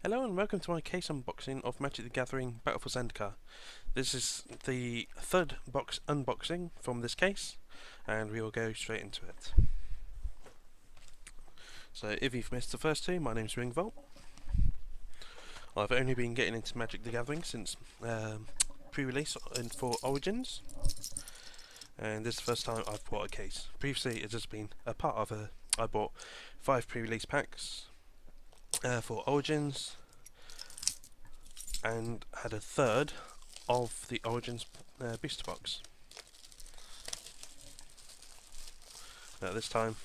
Hello and welcome to my case unboxing of Magic the Gathering Battle for Zendikar. This is the third box unboxing from this case, and we will go straight into it. So if you've missed the first two, my name's WingvoltMTG. I've only been getting into Magic the Gathering since pre-release for Origins, and this is the first time I've bought a case. Previously it has been a part of I bought 5 pre-release packs for Origins, and had a third of the Origins booster box. Now this time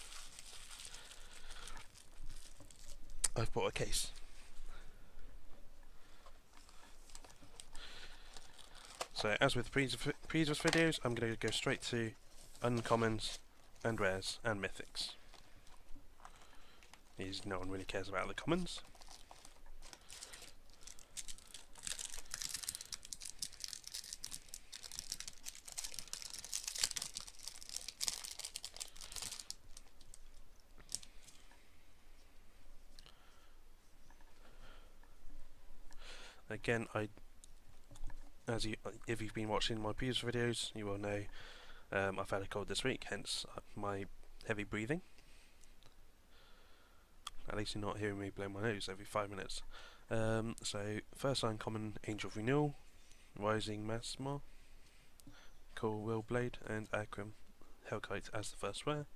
I've bought a case. So as with previous videos, I'm going to go straight to uncommons and rares and mythics. No one really cares about the commons. Again, if you've been watching my previous videos, you will know I've had a cold this week, hence my heavy breathing. At least you're not hearing me blow my nose every 5 minutes. So, first uncommon, Angel of Renewal, Rising Masmar, Cool Willblade, and Akram Hellkite as the first rare.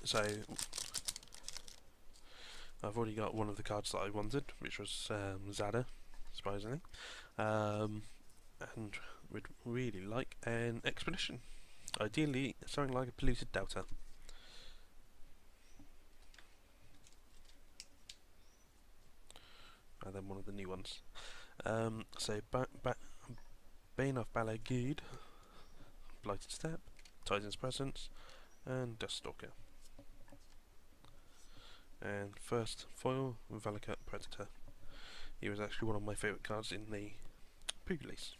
So, I've already got one of the cards that I wanted, which was Zada, surprisingly, and would really like an Expedition. Ideally, something like a Polluted Delta. And then one of the new ones. So, Bane of Balagud, Blighted Step, Titan's Presence, and Duststalker. And first foil, Valakut Predator. He was actually one of my favourite cards in the pre-release.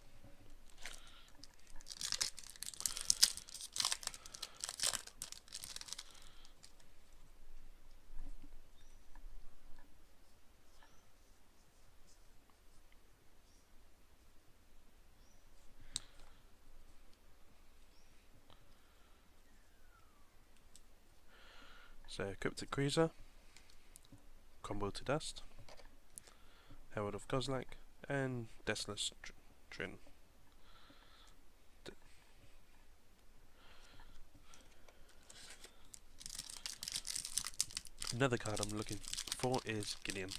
So, Cryptic Cruiser, Crumble to Dust, Herald of Kozilek, and Desolate Trin. Another card I'm looking for is Gideon.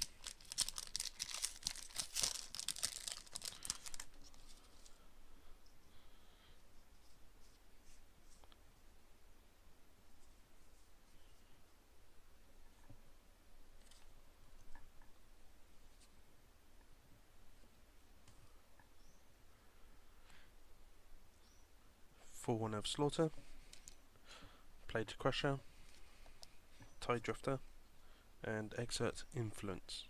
For one of Slaughter, Blade Crusher, Tide Drifter, and Exert Influence.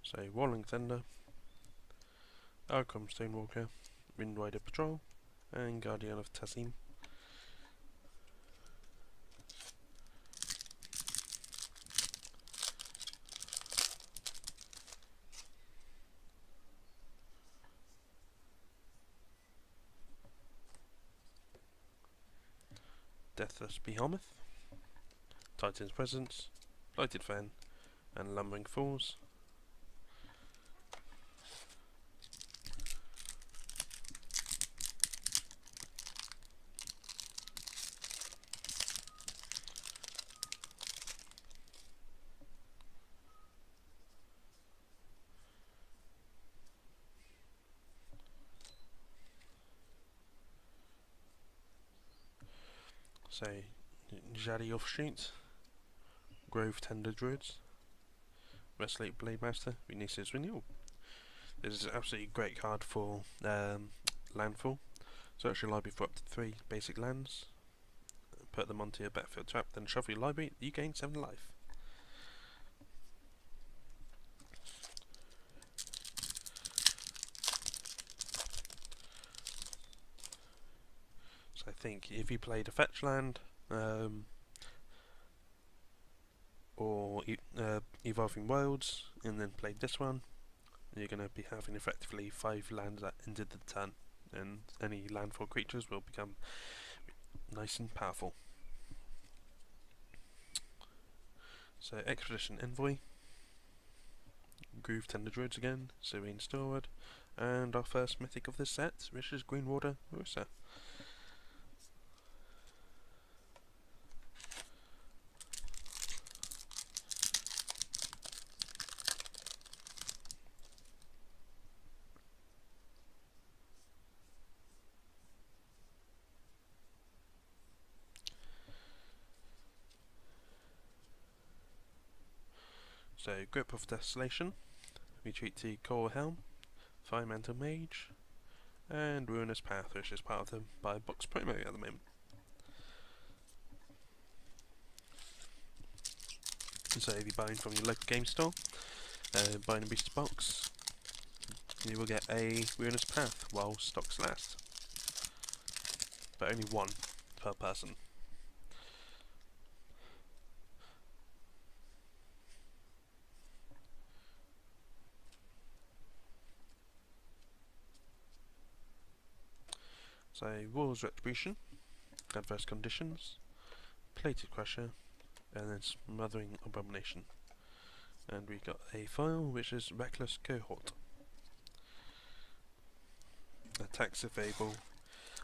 So, Rolling Thunder, Arkham Stonewalker, Windrider Patrol, and Guardian of Tassim. Deathless Behemoth, Titan's Presence, Blighted Fen, and Lumbering Falls. So, Jadi Offshoot, Grove Tender Druids, Restlake Blade Master, Vinicius Renewal. This is an absolutely great card for landfall. So actually library for up to 3 basic lands. Put them onto your battlefield trap, then shuffle your library, you gain 7 life. So I think if you played a fetch land, or Evolving Worlds, and then played this one, you're going to be having effectively 5 lands at end of the turn, and any landfall creatures will become nice and powerful. So Expedition Envoy, Groove Tender Druids again, Serene Stillwood, and our first mythic of this set, which is Greenwater Ursa. So Grip of Desolation, retreat to Coral Helm, Firemantle Mage, and Ruinous Path, which is part of the buy box promo at the moment. So if you're buying from your local game store, buying a booster box, you will get a Ruinous Path while stocks last. But only one per person. So War's Retribution, Adverse Conditions, Plated Crusher, and then Smothering Abomination. And we got a foil which is Reckless Cohort. Attacks if able,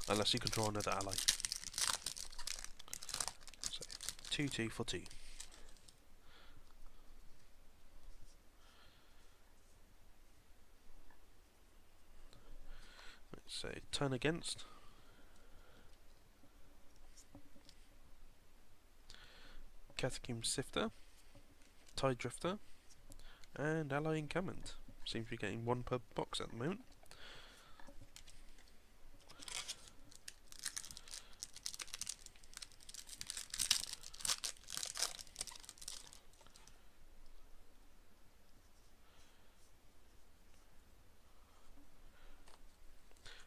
unless you control another ally. So 2/2 for 2. So turn against. Catacomb Sifter, Tide Drifter, and Ally Incumbent. Seems to be getting 1 per box at the moment.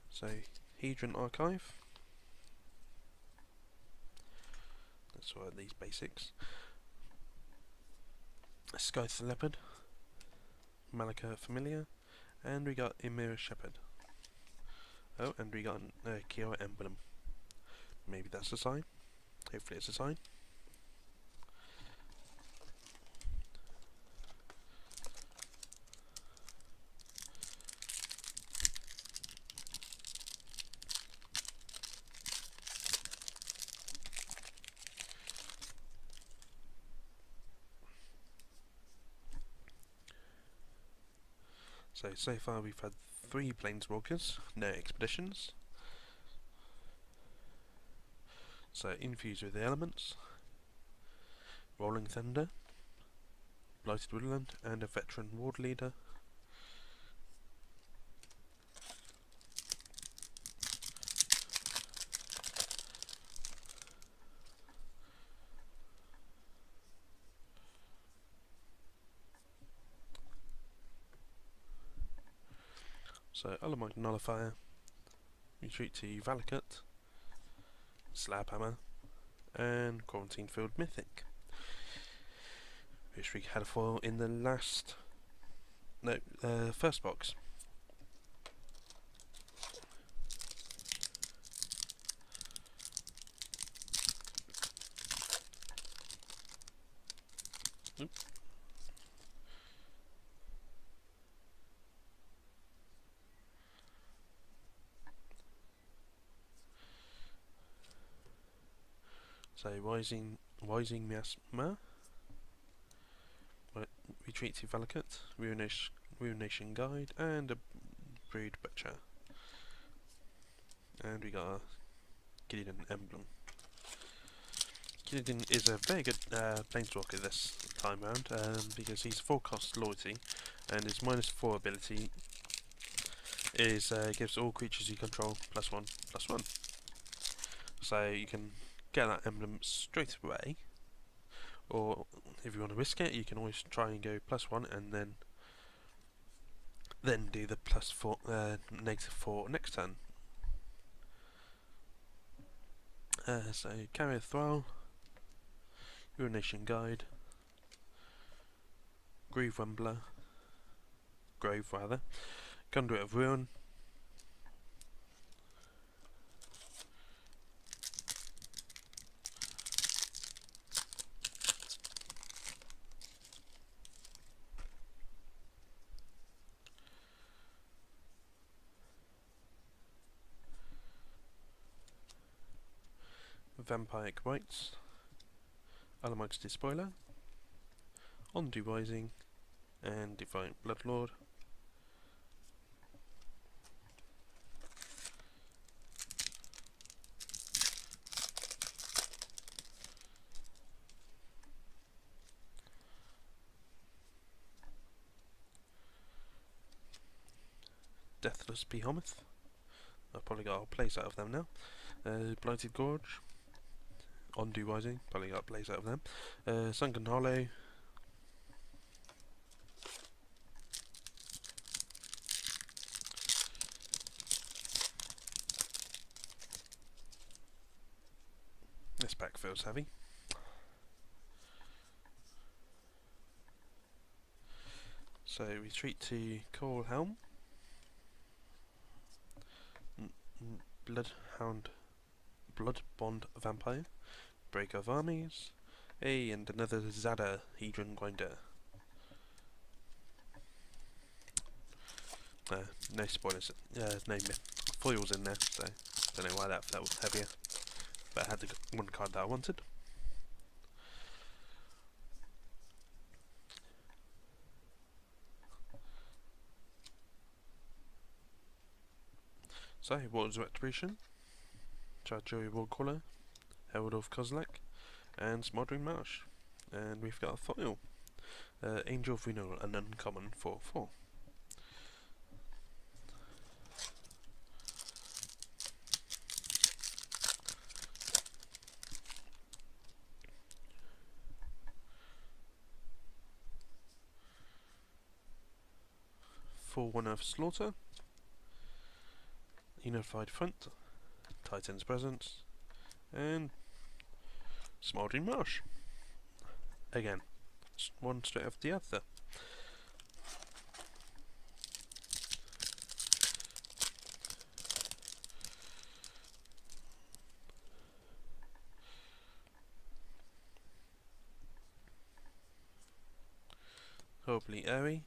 So Hedron Archive. That's what these basics. Scythe Leopard, Malika Familiar, and we got Emir Shepherd. Oh, and we got a Kira Emblem. Maybe that's a sign. Hopefully it's a sign. So far we've had 3 Planeswalkers, no expeditions. So Infuse with the Elements, Rolling Thunder, Blighted Woodland, and a Veteran Ward Leader. So Alamite Nullifier, retreat to Valakut, Slab Hammer, and Quarantine Field Mythic, which we had a foil in the last, first box. Oop. So Rising Miasma, retreat to Valakut, Ruination Guide, and a Brood Butcher. And we got a Gideon Emblem. Gideon is a very good Planeswalker this time round, because he's 4 cost loyalty, and his -4 ability is gives all creatures you control +1/+1. So you can get that emblem straight away, or if you want to risk it, you can always try and go +1 and then do the +4, -4 next turn. So Carrier Thrall, Urination Guide, Grove rather, Conduit of Ruin, Vampiric Rites, Alamighty Despoiler, Ondu Rising, and Defiant Bloodlord. Deathless Behemoth. I've probably got a place out of them now. Blighted Gorge, Ondu Rising, probably got a place out of them. Sunken Hollow, this pack feels heavy. So retreat to Coral Helm, Bloodbond Vampire, Break of Armies, and another Zada Hedron Grinder. No spoilers, no foils in there, so don't know why that felt heavier, but I had the one card that I wanted. So, Waters Retribution, Charjoy Warcaller, Herald of Kozilek, and Smoldering Marsh. And we've got a foil, Angel of Renewal, an uncommon 4/4. For One Earth Slaughter, Unified Front, Titan's Presence, and Smoldering Marsh. Again, one straight after the other. Horribly Airy,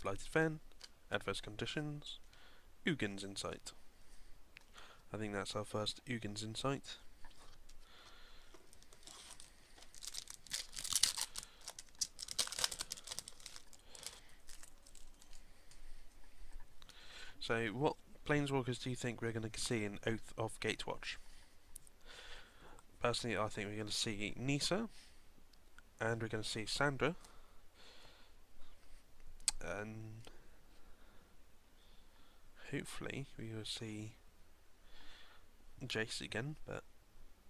Blighted Fen, Adverse Conditions, Ugin's Insight. I think that's our first Ugin's Insight. So, what Planeswalkers do you think we're going to see in Oath of Gatewatch? Personally, I think we're going to see Nisa, and we're going to see Sandra, and hopefully we will see Jace again, but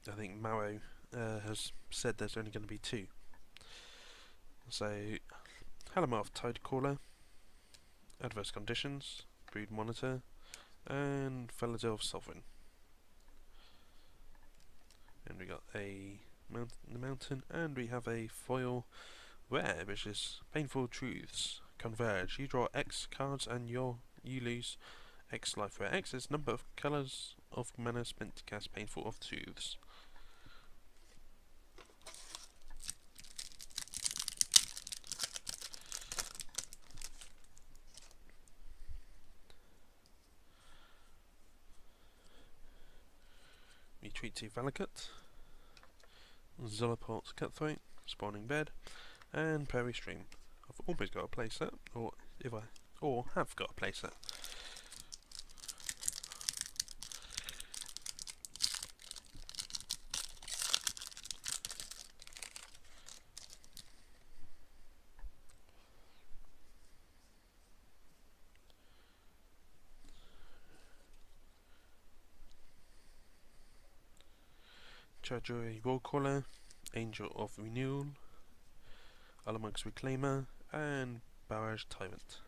I think Maro has said there's only going to be 2. So, Halamarth Tidecaller, Adverse Conditions, Brood Monitor, and Felidel Sovereign. And we got a mountain, and we have a foil rare, which is Painful Truths. Converge. You draw X cards, and you lose X life, where X is number of colours of mana spent to cast Painful of Truths. Retreat to Valakut, Zolaport Cutthroat, Spawning Bed, and Prairie Stream. I've almost got a playset, or have got a playset. Treasury Rollcaller, Angel of Renewal, Alamog's Reclaimer, and Barrage Tyrant.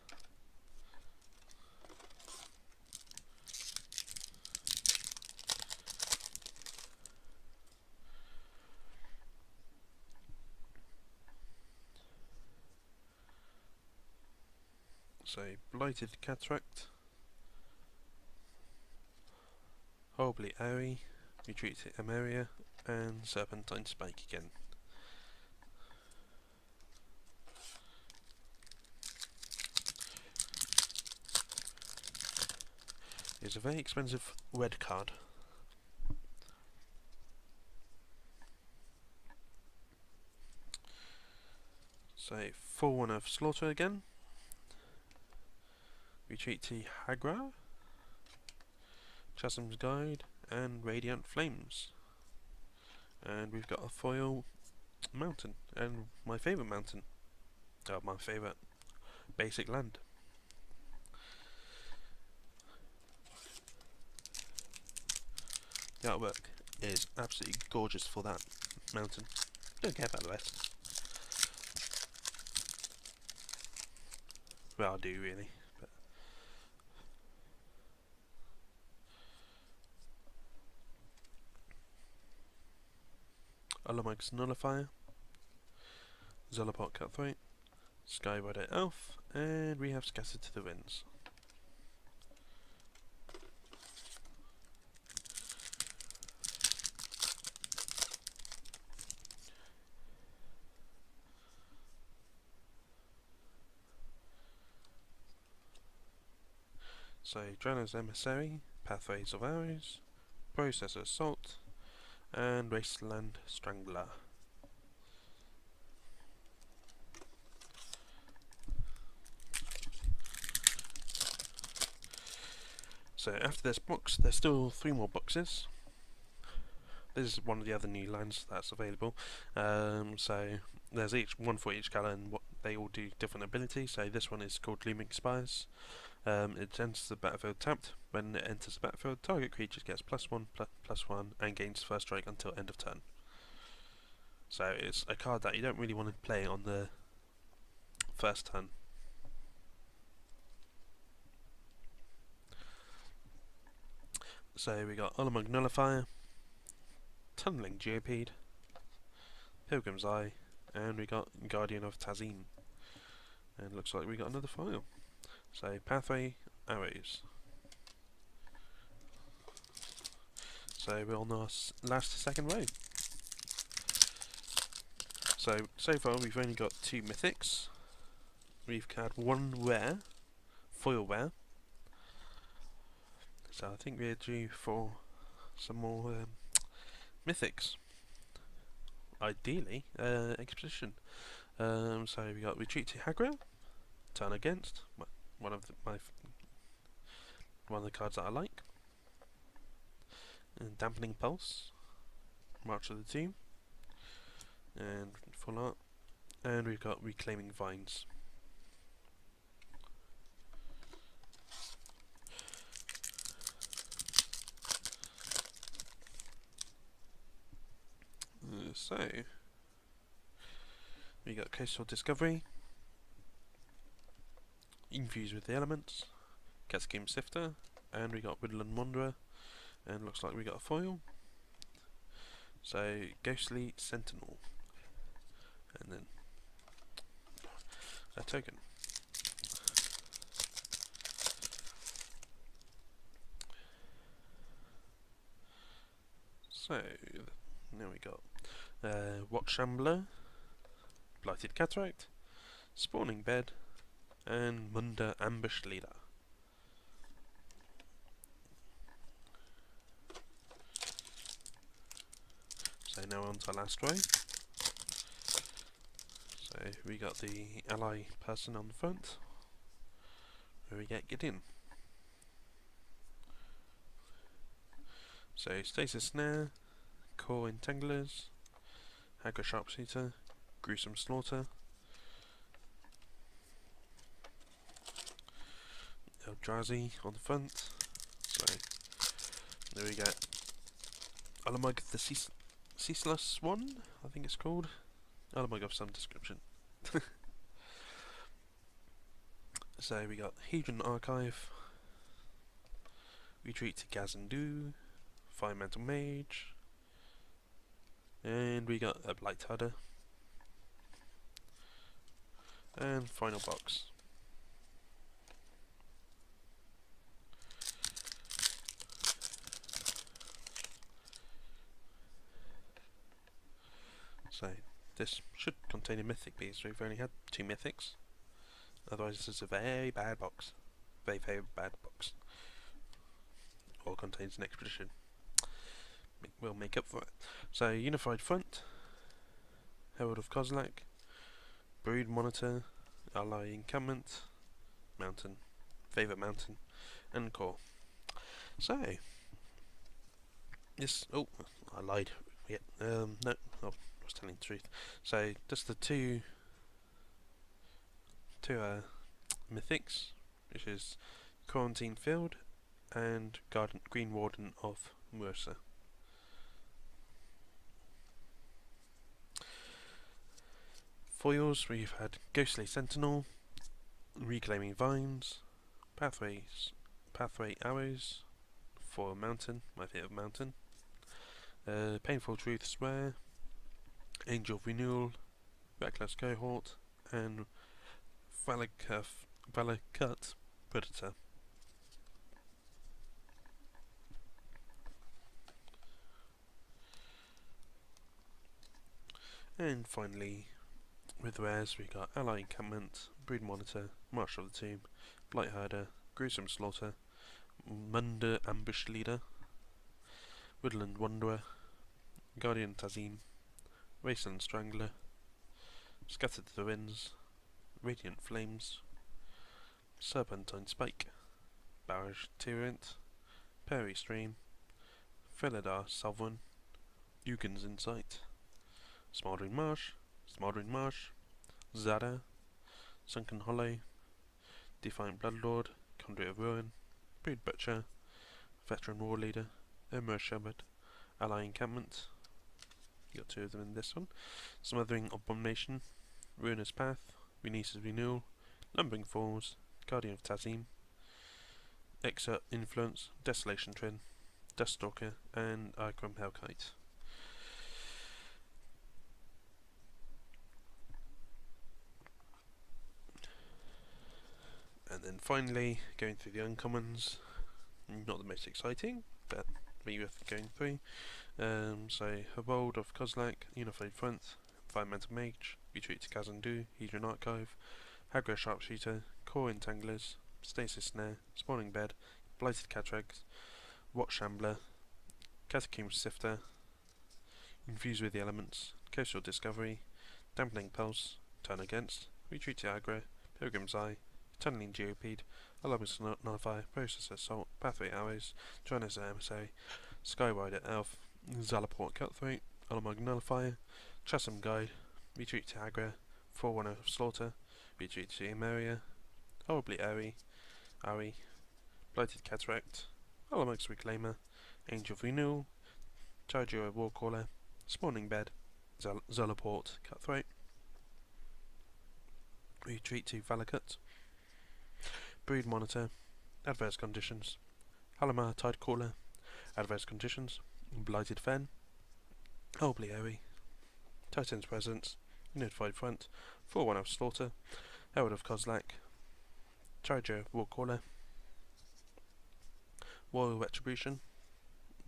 So, Blighted Cataract, Horribly Airy, Retreat to Emeria, and Serpentine Spike again. It's a very expensive red card. So, 4-1 of Slaughter again. Retreat to Hagra, Chasm's Guide, and Radiant Flames. And we've got a foil mountain, and my favourite mountain. My favourite basic land. The artwork is absolutely gorgeous for that mountain. Don't care about the rest. Well, I do really. Alamog's Nullifier, Zolopot Cutthroat, Skyrider Elf, and we have Scattered to the Winds. So, Drana's Emissary, Pathways of Arrows, Processor Assault, and Wasteland Strangler. So after this box, there's still 3 more boxes. This is one of the other new lines that's available. So there's one for each colour, and they all do different abilities. So this one is called Looming Spires. It enters the battlefield tapped. When it enters the battlefield, target creature gets +1/+1 and gains first strike until end of turn. So it's a card that you don't really want to play on the first turn. So we got Alamog Nullifier, Tunneling Geopede, Pilgrim's Eye, and we got Guardian of Tazim. And looks like we got another foil. So Pathway Arrows. So we're on our last second row. So far we've only got 2 mythics. We've had 1 rare, foil rare. So I think we're due for some more mythics. Ideally, Exposition. So we got Retreat to Hagra, Turn Against, one of the cards that I like. And Dampening Pulse, March of the Tomb, and full art. And we've got Reclaiming Vines. So we got Coastal Discovery, Infuse with the Elements, Catscheme Sifter, and we got Woodland Wanderer, and looks like we got a foil. So Ghostly Sentinel, and then a token. So now we got Watch Shambler, Blighted Cataract, Spawning Bed, and Munda Ambush Leader. So now on to our last row. So we got the ally person on the front, where we get Gideon. So Stasis Snare, Core Entanglers, Hagra Sharpshooter, Gruesome Slaughter, Eldrazi on the front. So there we go. Alamog the Ceaseless One, I think it's called. I'll have some description. So we got Hedron Archive, Retreat to Gazandu, Fire Mental Mage, and we got a Blight Harder, and final box. So this should contain a mythic piece. We've only had 2 mythics. Otherwise this is a very bad box. Very bad box. Or contains an expedition. We'll make up for it. So Unified Front, Herald of Kozilek, Brood Monitor, Ally Encampment, Mountain, Favourite Mountain, and Core. So this I lied. Yeah, no, I was telling the truth. So just the two mythics, which is Quarantine Field and Green Warden of Mercer. Foils, we've had Ghostly Sentinel, Reclaiming Vines, Pathway Arrows for Mountain, my favourite mountain, Painful Truth Swear, Angel of Renewal, Reckless Cohort, and Valacut Predator. And finally, with rares, we got Ally Encampment, Brood Monitor, Marshal of the Tomb, Blight Herder, Gruesome Slaughter, Munda Ambush Leader, Woodland Wanderer, Guardian Tazim, Wasteland Strangler, Scattered to the Winds, Radiant Flames, Serpentine Spike, Barrage Tyrant, Prairie Stream, Felidar Sovereign, Yugen's Insight, Smouldering Marsh, Zada, Sunken Hollow, Defiant Bloodlord, Conduit of Ruin, Brood Butcher, Veteran War Leader, Emmer Shepherd, Ally Encampment, you got 2 of them in this one, Smothering Abomination, Ruinous Path, Renice's Renewal, Lumbering Falls, Guardian of Tazim, Exert Influence, Desolation Twin, Duststalker, and Ikram Hellkite. And then finally, going through the uncommons, not the most exciting, but maybe worth going through. So, Herald of Kozilek, Unified Front, Fire Mental Mage, Retreat to Kazandu, Hedron Archive, Hagra Sharpshooter, Core Entanglers, Stasis Snare, Spawning Bed, Blighted Catrags, Watch Shambler, Catacomb Sifter, Infuse with the Elements, Coastal Discovery, Dampening Pulse, Turn Against, Retreat to Aggro, Pilgrim's Eye, Tunneling Geopede, Alarmist Nullify, Process Assault, Pathway Arrows, Joanna's Emissary, Skyrider Elf, Zalaport Cutthroat, Alarmog Nullifier, Chasm Guide, Retreat to Agra, Forerunner of Slaughter, Retreat to Emeria, Horribly Airy, Blighted Cataract, Alarmog's Reclaimer, Angel of Renewal, Charger Warcaller, Spawning Bed, Zalaport Cutthroat, Retreat to Valacut, Brood Monitor, Adverse Conditions, Halimar Tidecaller, Adverse Conditions, Blighted Fen, Horribly Airy, Titan's Presence, Unified Front, Forerunner of Slaughter, Herald of Kozilek, Charger Warcaller, Royal Retribution,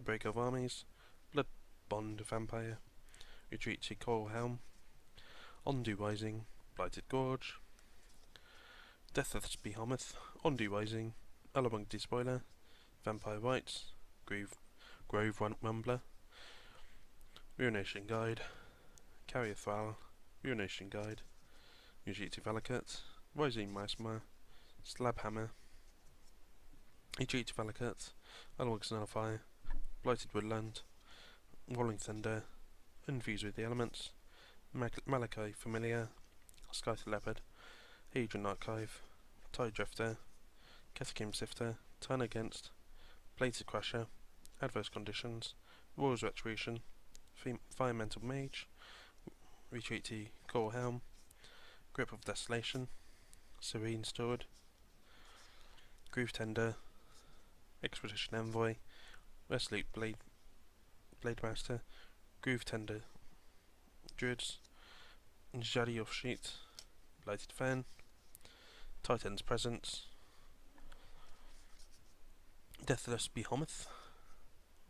Break of Armies, Blood Bond Vampire, Retreat to Coral Helm, Ondu Rising, Blighted Gorge, Death of Behemoth, Ondu Rising, Alarmog Despoiler, Vampire Rites, Grove Rumbler, Ruination Guide, Carrier Thrall, Ruination Guide, Retreat to Valacut, Rising Miasma, Slab Hammer, Retreat to Valacut, Alarmog's Nullifier, Blighted Woodland, Rolling Thunder, Infuse with the Elements, Malachi Familiar, Scythe Leopard, Hedron Archive, Tide Drifter, Catacomb Sifter, Turn Against, Bladed Crusher, Adverse Conditions, Royal's Retribution, Firemental Mage, Retreat to Coral Helm, Grip of Desolation, Serene Steward, Groove Tender, Expedition Envoy, Resolute Blade Master, Groove Tender, Druids, Jadi Offshoot, Blighted Fan, Titan's Presence, Deathless Behemoth,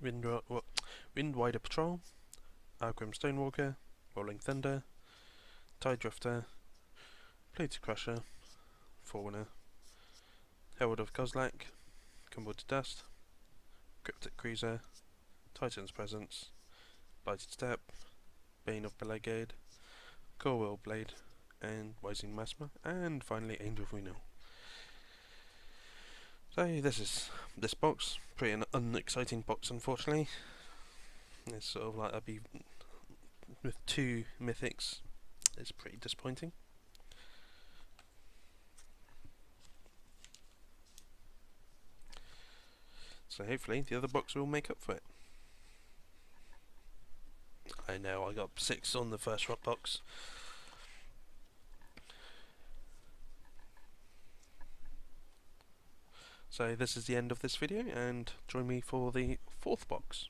Windwider Patrol, Algrim Stonewalker, Rolling Thunder, Tide Drifter, Plated Crusher, Forerunner, Herald of Kozlak, Crumbled to Dust, Cryptic Cruiser, Titan's Presence, Blighted Step, Bane of Belegade, Corewell Blade, and Rising Masma, and finally Angel of Renewal. So this is this box. Pretty an unexciting box, unfortunately. It's sort of like I'd be with 2 mythics. It's pretty disappointing. So hopefully the other box will make up for it. I know I got 6 on the first rock box. So this is the end of this video, and join me for the 4th box.